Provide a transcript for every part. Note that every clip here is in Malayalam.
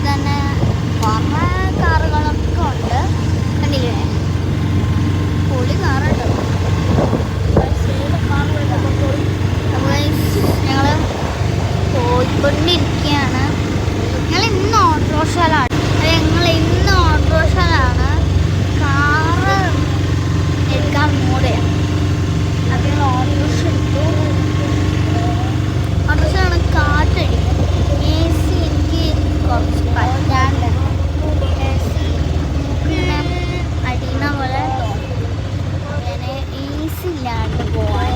തന്നെ കുറേ കാറുകളൊക്കെ ഉണ്ട്. കണ്ടില്ലേ, പൊളി കാറുണ്ട്. ഞങ്ങൾ പോയിക്കൊണ്ടിരിക്കുകയാണ്. ഞങ്ങൾ ഇന്ന് ഓട്ടോറിക്ഷയിലാണ്. കാറ് എടുക്കാൻ മൂടെയാണ്. അത് ഞങ്ങൾ ഓട്ടോറിക്ഷ എടുത്തു. ഓട്ടോറിക്ഷയാണ് കാറ്റടിക്കും. AC എനിക്ക് കുറച്ച് പറ്റാണ്ട്. AC ഇങ്ങനെ അടിയുന്ന പോലെ ഞാൻ AC ഇല്ലാണ്ട് പോവാൻ.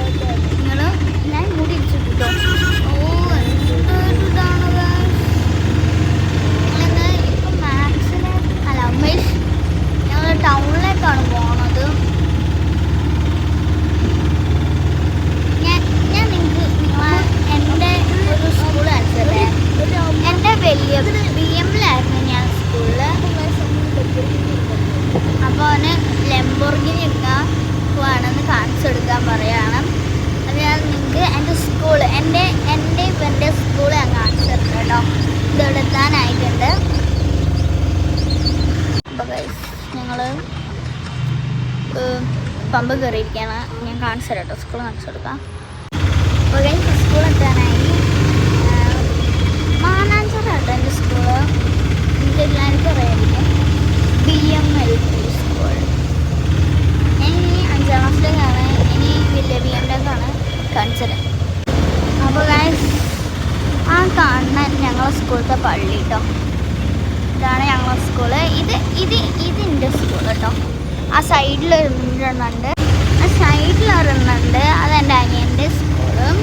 ഞാൻ കൂടി ഇടിച്ചിട്ടോ. ടൗണിലേക്കാണ് പോണത്. ഞാൻ നിങ്ങളെ എൻ്റെ ഒരു സ്കൂൾ കാണിച്ചതേ. എൻ്റെ വലിയ BM-ലായിരുന്നു ഞാൻ സ്കൂളിൽ. അപ്പോൾ അവന് ലംബോർഗിനി എടുക്കാൻ പോവാണെന്ന് കാണിച്ചെടുക്കാൻ പറയാണ്. അത് ഞാൻ നിങ്ങൾക്ക് എൻ്റെ സ്കൂൾ എൻ്റെ സ്കൂൾ ഞാൻ കാണിച്ചെടുക്കാം കേട്ടോ. ഇതോടെ എത്താനായിട്ടുണ്ട്. അപ്പോൾ ഞങ്ങൾ പമ്പ് കയറിയിരിക്കുകയാണ്. ഞാൻ കാണിച്ചു തരാം കേട്ടോ. സ്കൂൾ കാണിച്ചു കൊടുക്കാം. അപ്പോൾ സ്കൂൾ എത്താനായി. മാനാഞ്ചിറ കേട്ടോ എൻ്റെ സ്കൂള്. എനിക്ക് എല്ലാവർക്കും അറിയായിരിക്കും. BM-LP school. ഇനി 5ാം ക്ലാസ്സിലേക്കാണ്. ഇനി വലിയ BM-ലേക്കാണ് കാണിച്ചു തരാം. അപ്പോൾ ആ കാണുന്ന ഞങ്ങളെ സ്കൂളത്തെ പള്ളി കേട്ടോ. ഇതാണ് ഞങ്ങളെ സ്കൂള്. ഇതിൻ്റെ സ്കൂൾ കേട്ടോ. ആ സൈഡിലൊരെണ്ണുണ്ട്. അതെൻ്റെ അനിയൻ്റെ സ്കൂളും.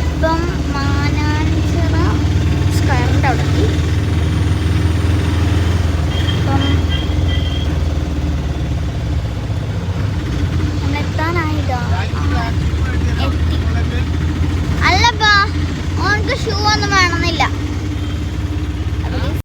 ഇപ്പം മാനാഞ്ചിറ സ്ക്വയറിൻ്റെ അവിടെ